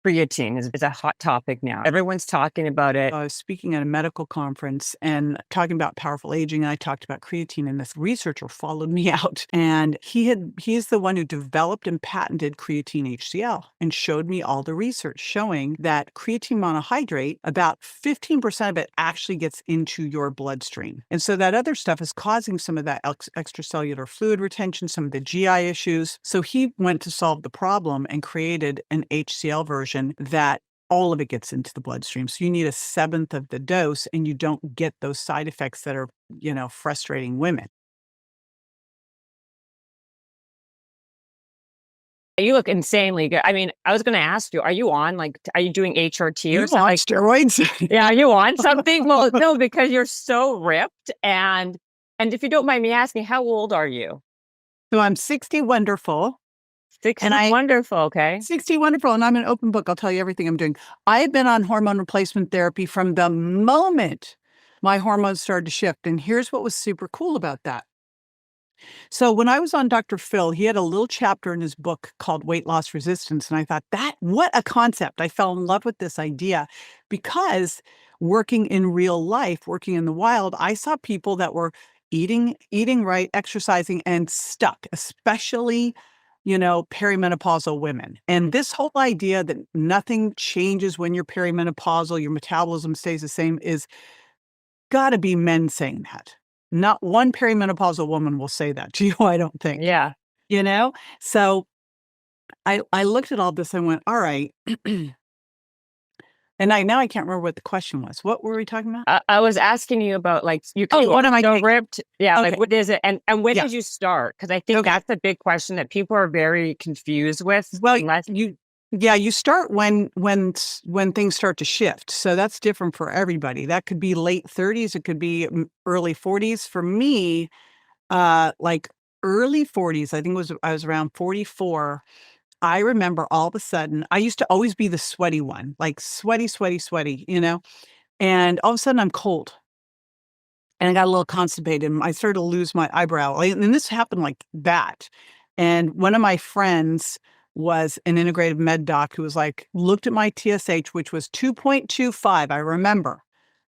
creatine is a hot topic now. Everyone's talking about it. I was speaking at a medical conference and talking about powerful aging, and I talked about creatine, and this researcher followed me out, and he's the one who developed and patented creatine HCL and showed me all the research showing that creatine monohydrate, about 15% of it actually gets into your bloodstream. And so that other stuff is causing some of that extracellular fluid retention, some of the GI issues. So he went to solve the problem and created an HCL version that all of it gets into the bloodstream. So you need a seventh of the dose and you don't get those side effects that are, frustrating women. You look insanely good. I mean, I was going to ask you, are you doing HRT You or something? on steroids? Yeah, are you on something? Well, no, because you're so ripped. And if you don't mind me asking, how old are you? So I'm 60 wonderful. 60 wonderful, okay. 60 wonderful, and I'm an open book. I'll tell you everything I'm doing. I've been on hormone replacement therapy from the moment my hormones started to shift, and here's what was super cool about that. So when I was on Dr. Phil, he had a little chapter in his book called Weight Loss Resistance, and I thought, what a concept. I fell in love with this idea because working in real life, working in the wild, I saw people that were eating right, exercising, and stuck, especially perimenopausal women. And this whole idea that nothing changes when you're perimenopausal, your metabolism stays the same, is gotta be men saying that. Not one perimenopausal woman will say that to you, I don't think. Yeah. So I looked at all this and went, all right. And now I can't remember what the question was. What were we talking about? I was asking you about what am I so ripped? Yeah, okay. like what is it? And when did you start? Because I think that's a big question that people are very confused with. Well, you start when things start to shift. So that's different for everybody. That could be late 30s, it could be early 40s. For me, like early 40s, I think I was around 44. I remember all of a sudden, I used to always be the sweaty one, like sweaty, and all of a sudden I'm cold. And I got a little constipated and I started to lose my eyebrow. And this happened like that. And one of my friends was an integrative med doc who was like, looked at my TSH, which was 2.25. I remember,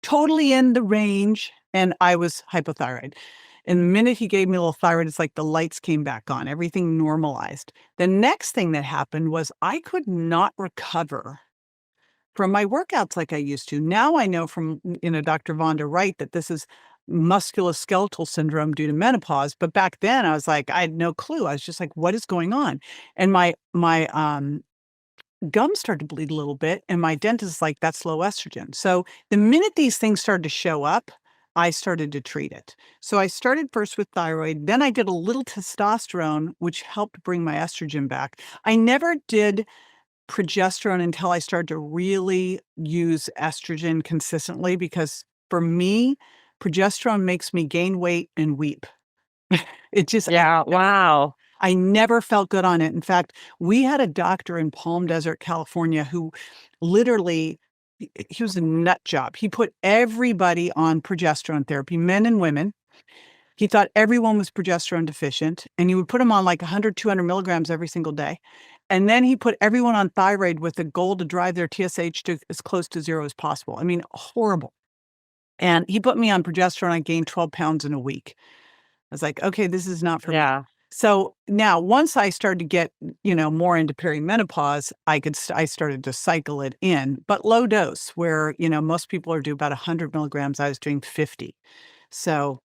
totally in the range. And I was hypothyroid. And the minute he gave me a little thyroid, it's like the lights came back on, everything normalized. The next thing that happened was I could not recover from my workouts like I used to. Now I know from, Dr. Vonda Wright that this is musculoskeletal syndrome due to menopause. But back then I was like, I had no clue. I was just like, what is going on? And my gums started to bleed a little bit. And my dentist is like, that's low estrogen. So the minute these things started to show up, I started to treat it. So I started first with thyroid. Then I did a little testosterone, which helped bring my estrogen back. I never did progesterone until I started to really use estrogen consistently, because for me, progesterone makes me gain weight and weep. It just, yeah, wow. I never felt good on it. In fact, we had a doctor in Palm Desert, California, who literally, he was a nut job. He put everybody on progesterone therapy, men and women. He thought everyone was progesterone deficient, and he would put them on like 100, 200 milligrams every single day. And then he put everyone on thyroid with the goal to drive their TSH to as close to zero as possible. I mean, horrible. And he put me on progesterone. I gained 12 pounds in a week. I was like, okay, this is not for me. So now once I started to get, more into perimenopause, I started to cycle it in, but low dose where, most people are doing about 100 milligrams. I was doing 50. So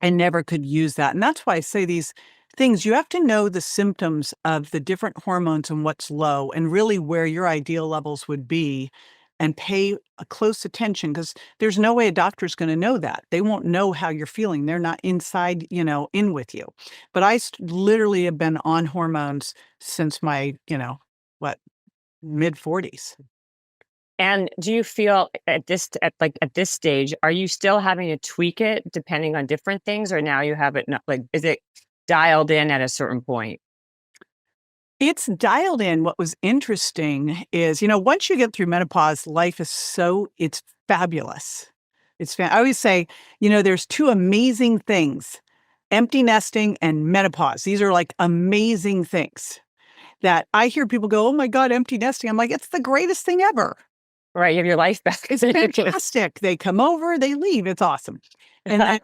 I never could use that. And that's why I say these things, you have to know the symptoms of the different hormones and what's low and really where your ideal levels would be, and pay a close attention, because there's no way a doctor's going to know that. They won't know how you're feeling. They're not inside, in with you. But I literally have been on hormones since my, mid 40s. And do you feel at this stage, are you still having to tweak it depending on different things, or now you have it is it dialed in at a certain point? It's dialed in. What was interesting is, once you get through menopause, life is it's fabulous. I always say, there's two amazing things: empty nesting and menopause. These are like amazing things. that I hear people go, "Oh my god, empty nesting." I'm like, "It's the greatest thing ever. Right, you have your life back. It's fantastic." They come over, they leave, it's awesome. And then,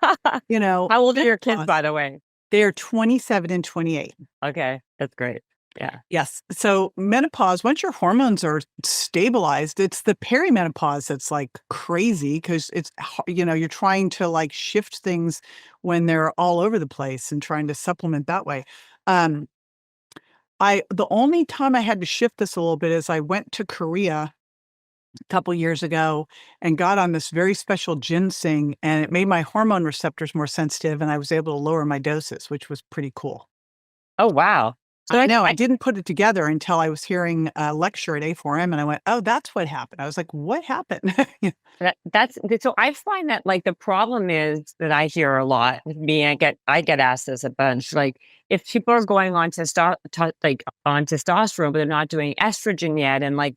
you know, How old are your kids, menopause, by the way? they're 27 and 28. Okay, that's great. Yeah. Yes. So menopause, once your hormones are stabilized, it's the perimenopause that's like crazy because you're trying to like shift things when they're all over the place and trying to supplement that way. Um, the only time I had to shift this a little bit is I went to Korea a couple years ago and got on this very special ginseng, and it made my hormone receptors more sensitive, and I was able to lower my doses, which was pretty cool. Oh, wow. So I know, I didn't put it together until I was hearing a lecture at A4M, and I went, "Oh, that's what happened." I was like, "What happened?" Yeah. that's so I find that like the problem is that I hear a lot with me. I get asked this a bunch. Like if people are going on like on testosterone, but they're not doing estrogen yet, and like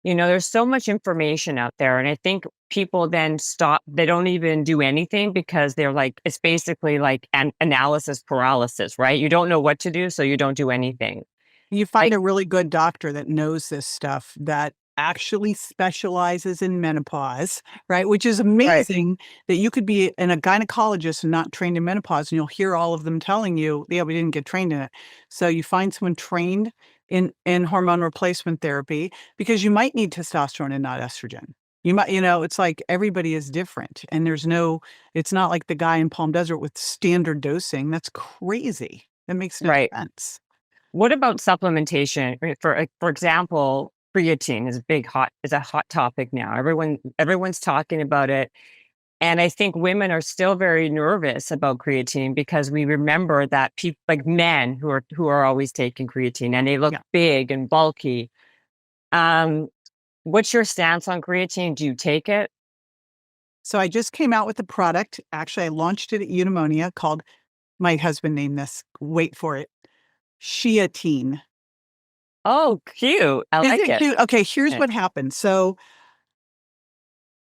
there's so much information out there, and I think people then stop. They don't even do anything because they're like it's basically like an analysis paralysis, right? You don't know what to do, so you don't do anything. You find Like a really good doctor that knows this stuff, that actually specializes in menopause, right? Which is right, amazing that you could be a gynecologist and not trained in menopause, and you'll hear all of them telling you, "Yeah, we didn't get trained in it." So you find someone trained in hormone replacement therapy because you might need testosterone and not estrogen. You might, it's like everybody is different, and it's not like the guy in Palm Desert with standard dosing. That's crazy. That makes no right. sense. What about supplementation? Right, for example, creatine is a hot topic now. Everyone's talking about it. And I think women are still very nervous about creatine because we remember that people like men who are always taking creatine and they look Yeah. big and bulky. Um, what's your stance on creatine? Do you take it? So I just came out with a product. Actually, I launched it at Eudaimonia called, my husband named this, wait for it, Sheatine. Oh, cute. I Isn't like it it. cute? Okay, here's Eh, what happened. So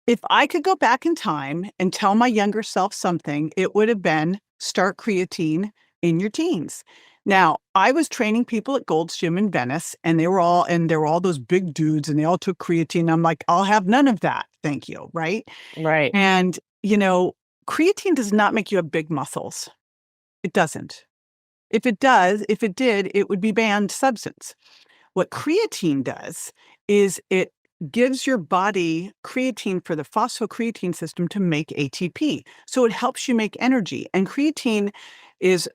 if I could go back in time and tell my younger self something, it would have been start creatine in your teens. Now, I was training people at Gold's Gym in Venice, and they were all those big dudes, and they all took creatine. I'm like, I'll have none of that. Thank you. Right. Right, And, creatine does not make you have big muscles. It doesn't. If it did, it would be banned substance. What creatine does is it gives your body creatine for the phosphocreatine system to make ATP. So it helps you make energy. And creatine is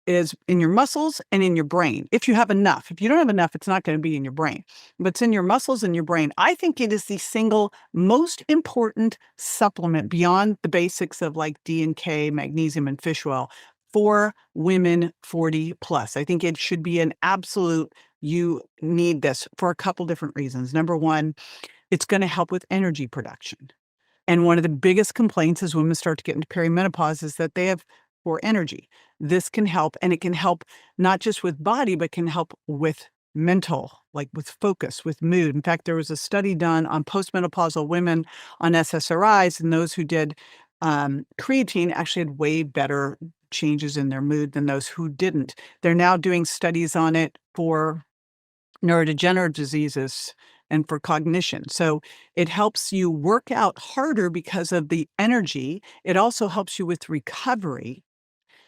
is in your muscles and in your brain. If you have enough. If you don't have enough, it's not going to be in your brain. But it's in your muscles and your brain. I think it is the single most important supplement beyond the basics of like D and K, magnesium, and fish oil for women 40 plus. I think it should be an absolute, you need this for a couple different reasons. Number one, it's going to help with energy production. And one of the biggest complaints as women start to get into perimenopause is that they have poor energy. This can help, and it can help not just with body, but can help with mental, like with focus, with mood. In fact, there was a study done on postmenopausal women on SSRIs, and those who did creatine actually had way better changes in their mood than those who didn't. They're now doing studies on it for neurodegenerative diseases and for cognition. So it helps you work out harder because of the energy. It also helps you with recovery,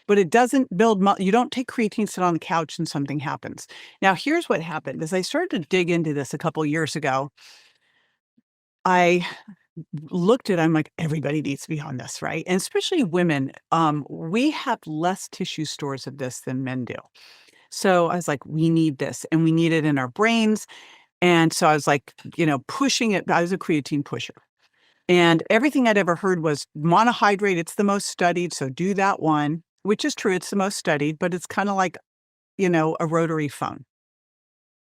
but it doesn't build you don't take creatine, sit on the couch, and something happens. Now, here's what happened. As I started to dig into this a couple years ago, I looked at I'm like, everybody needs to be on this, right? And especially women, we have less tissue stores of this than men do. So I was like, we need this, and we need it in our brains. And so I was like, pushing it. I was a creatine pusher. And everything I'd ever heard was monohydrate. It's the most studied. So do that one, which is true. It's the most studied, but it's kind of like, a rotary phone.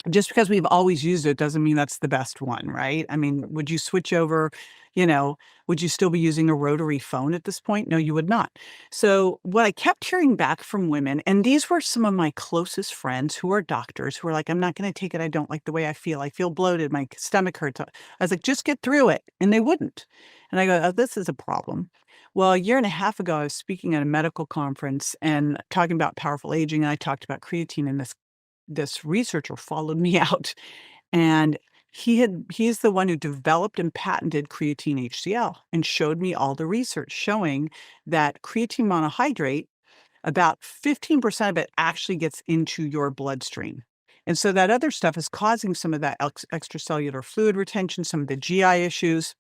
Just because we've always used it doesn't mean that's the best one, right? I mean, would you switch over, you know, would you still be using a rotary phone at this point? No, you would not. So what I kept hearing back from women, and these were some of my closest friends who are doctors who are like, I'm not going to take it. I don't like the way I feel. I feel bloated. My stomach hurts. I was like, just get through it. And they wouldn't. And I go, oh, this is a problem. Well, a year and a half ago, I was speaking at a medical conference and talking about powerful aging. And I talked about creatine in this this researcher followed me out, and he's the one who developed and patented creatine HCL and showed me all the research showing that creatine monohydrate, about 15% of it actually gets into your bloodstream. And so that other stuff is causing some of that extracellular fluid retention, some of the GI issues.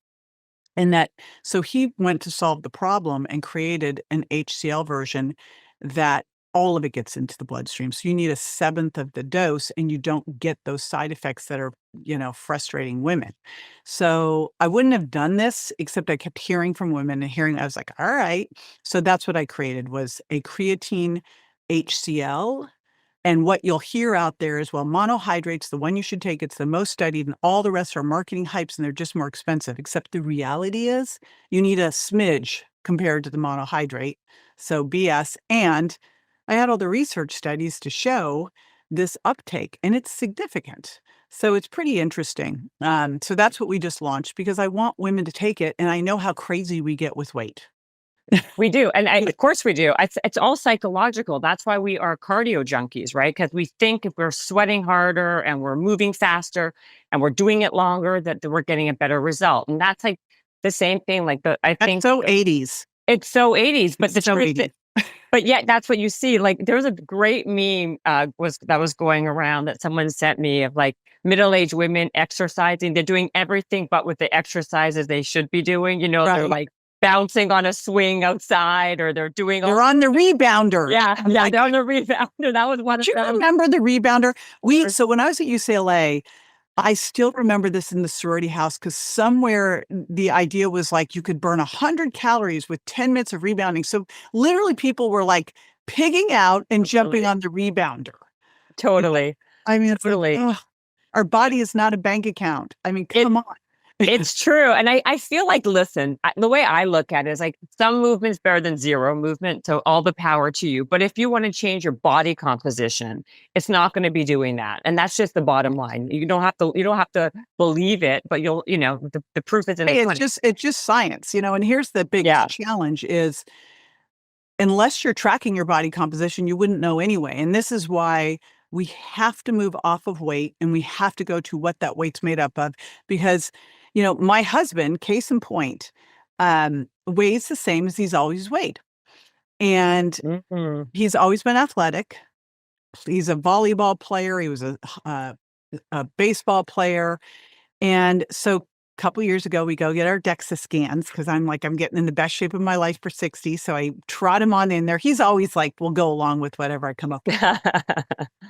And that, so he went to solve the problem and created an HCL version that all of it gets into the bloodstream. So you need a seventh of the dose and you don't get those side effects that are, frustrating women. So I wouldn't have done this except I kept hearing from women and hearing, I was like, all right. So that's what I created was a creatine HCL. And what you'll hear out there is, well, monohydrate's the one you should take. It's the most studied, and all the rest are marketing hypes, and they're just more expensive. Except the reality is you need a smidge compared to the monohydrate. So BS. And I had all the research studies to show this uptake, and it's significant. So it's pretty interesting. So that's what we just launched because I want women to take it, and I know how crazy we get with weight. We do. And of course we do. It's all psychological. That's why we are cardio junkies, right? Because we think if we're sweating harder and we're moving faster and we're doing it longer, that we're getting a better result. And that's like the same thing. Like I think That's so 80s. it's so 80s, but It's the so truth 80s. but yet that's what you see. Like there's a great meme was going around that someone sent me of like middle-aged women exercising. They're doing everything but with the exercises they should be doing. They're Right. like bouncing on a swing outside, or they're doing They're on the rebounder. yeah, they're on the rebounder. That was one of Do you them. remember the rebounder? So when I was at UCLA, I still remember this in the sorority house because somewhere the idea was like you could burn 100 calories with 10 minutes of rebounding. So literally people were like pigging out and jumping on the rebounder. Totally. I mean, it's like, Totally. ugh, our body is not a bank account. I mean, come on. It's true. And I feel like, listen, the way I look at it is like some movement's better than zero movement. So all the power to you. But if you want to change your body composition, it's not going to be doing that. And that's just the bottom line. You don't have to believe it, but the proof is in the pudding. It's just science, and here's the big challenge is unless you're tracking your body composition, you wouldn't know anyway. And this is why we have to move off of weight and we have to go to what that weight's made up of. Because, my husband, case in point, weighs the same as he's always weighed. And he's always been athletic. He's a volleyball player. He was a baseball player. And so a couple years ago, we go get our DEXA scans because I'm getting in the best shape of my life for 60. So I trot him on in there. He's always like, we'll go along with whatever I come up with.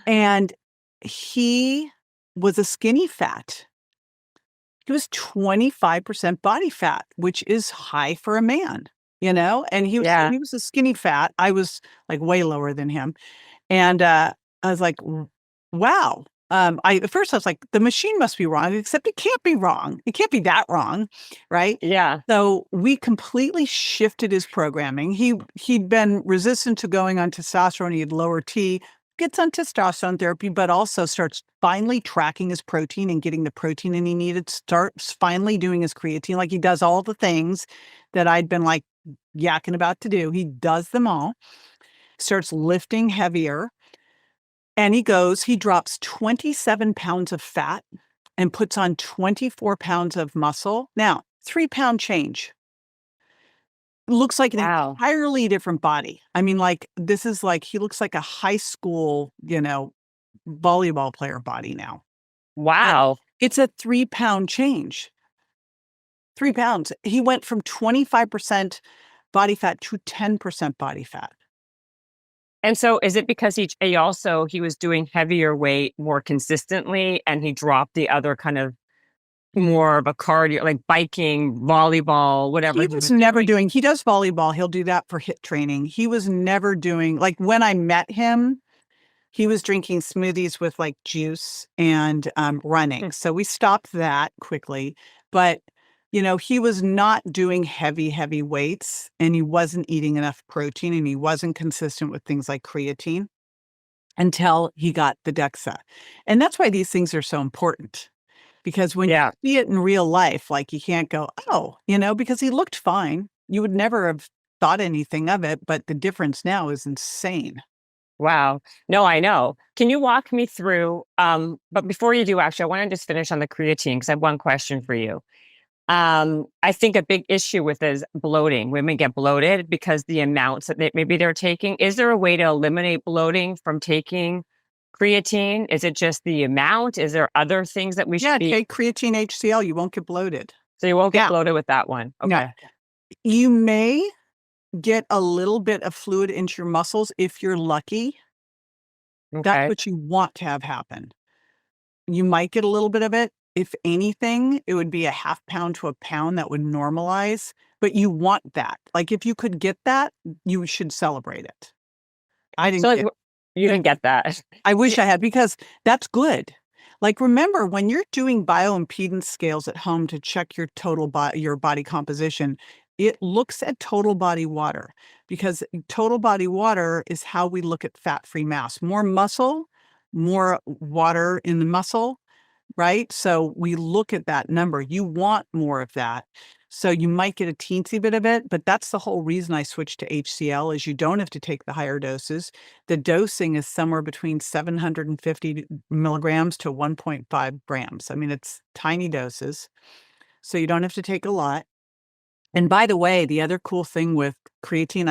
And he was a skinny fat. He was 25% body fat, which is high for a man, and he was a skinny fat. I was like way lower than him. And I was like, wow. At first I was like, the machine must be wrong, except it can't be wrong. It can't be that wrong. Right. Yeah. So we completely shifted his programming. He'd been resistant to going on testosterone. He had lower T, gets on testosterone therapy, but also starts finally tracking his protein and getting the protein he needed, starts finally doing his creatine. Like he does all the things that I'd been like yakking about to do. He does them all, starts lifting heavier. And he drops 27 pounds of fat and puts on 24 pounds of muscle. Now, 3-pound change. Looks like an entirely different body. I mean, this is he looks like a high school, volleyball player body now. Wow. It's a 3-pound change. 3 pounds. He went from 25% body fat to 10% body fat. And so is it because he was doing heavier weight more consistently and he dropped the other kind of more of a cardio, like biking, volleyball, whatever? He was never doing, he does volleyball. He'll do that for HIIT training. He was never doing, when I met him, he was drinking smoothies with juice and running. So we stopped that quickly. But, he was not doing heavy weights and he wasn't eating enough protein and he wasn't consistent with things like creatine until he got the DEXA. And that's why these things are so important. Because when you see it in real life, you can't go, oh, because he looked fine. You would never have thought anything of it, but the difference now is insane. Wow. No, I know. Can you walk me through? But before you do, actually, I want to just finish on the creatine because I have one question for you. I think a big issue with is bloating. Women get bloated because the amounts that maybe they're taking. Is there a way to eliminate bloating from taking creatine? Is it just the amount? Is there other things that we should Yeah, be? take creatine HCL. You won't get bloated. So you won't get Yeah. bloated with that one. No. Okay. You may get a little bit of fluid into your muscles if you're lucky. That's Okay. what you want to have happen. You might get a little bit of it. If anything, it would be a half pound to a pound that would normalize, but you want that. Like, if you could get that, you should celebrate it. I So didn't like, get you didn't get that. I wish I had because that's good. Like, remember when you're doing bioimpedance scales at home to check your your body composition, it looks at total body water because total body water is how we look at fat-free mass. More muscle, more water in the muscle, right? So we look at that number. You want more of that. So you might get a teensy bit of it, but that's the whole reason I switched to HCL is you don't have to take the higher doses. The dosing is somewhere between 750 milligrams to 1.5 grams. I mean, it's tiny doses, so you don't have to take a lot. And by the way, the other cool thing with creatine,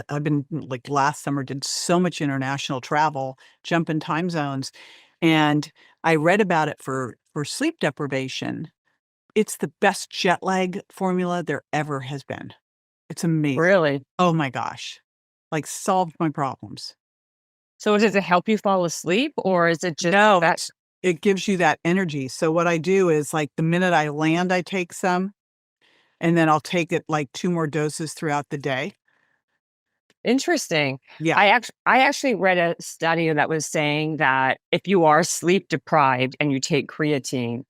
I've been like last summer, did so much international travel, jumping time zones. And I read about it for sleep deprivation. It's the best jet lag formula there ever has been. It's amazing. Really? Oh my gosh. Like solved my problems. So does it help you fall asleep or is it just No, that it gives you that energy. So what I do is like the minute I land, I take some and then I'll take it like 2 more doses throughout the day. interesting? Yeah. I actually read a study that was saying that if you are sleep deprived and you take creatine,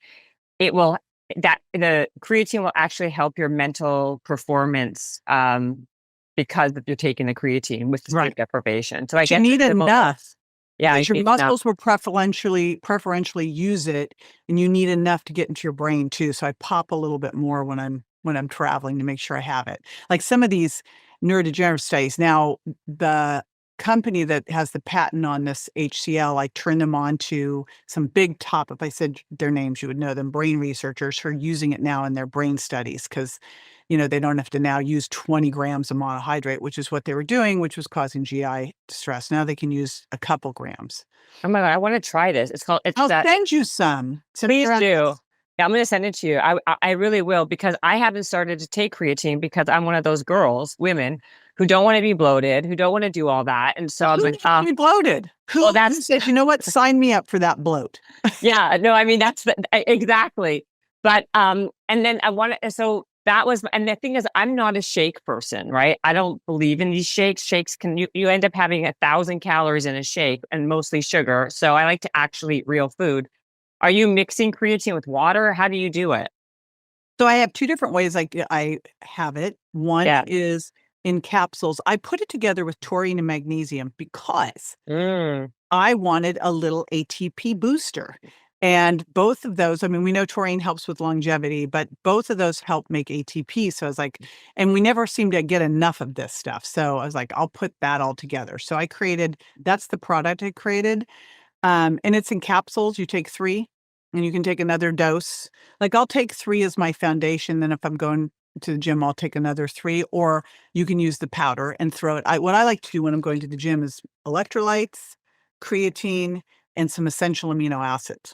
it will that the creatine will actually help your mental performance because of you're taking the creatine with the Right. sleep deprivation. So I But you guess need it's similar. enough. Yeah, Because you your need enough. muscles will preferentially use it, and you need enough to get into your brain too, so I pop a little bit more when I'm traveling to make sure I have it. Like some of these neurodegenerative studies now, the company that has the patent on this HCL, I turned them on to some big top if I said their names, you would know them, brain researchers who are using it now in their brain studies because, they don't have to now use 20 grams of monohydrate, which is what they were doing, which was causing GI distress. Now they can use a couple grams. Oh my God, I want to try this. It's I'll that. send you some. Please do. Yeah, I'm going to send it to you. I really will because I haven't started to take creatine because I'm one of those girls, women, who don't want to be bloated, who don't want to do all that. And so I was Who like, needs to be bloated? well, Who that's says, "You know what? Sign me up for that bloat." yeah, no, I mean exactly. But and then I want to so that was and the thing is I'm not a shake person, right? I don't believe in these shakes. Shakes can you end up having 1,000 calories in a shake and mostly sugar. So I like to actually eat real food. Are you mixing creatine with water? How do you do it? So I have 2 different ways I have it. One Yeah. is in capsules. I put it together with taurine and magnesium because Mm, I wanted a little ATP booster. And both of those, I mean, we know taurine helps with longevity, but both of those help make ATP. So I was like, and we never seem to get enough of this stuff. So I was like, I'll put that all together. So that's the product I created. And it's in capsules. You take 3 and you can take another dose. Like I'll take 3 as my foundation. Then if I'm going to the gym, I'll take another 3, or you can use the powder and throw it. What I like to do when I'm going to the gym is electrolytes, creatine, and some essential amino acids.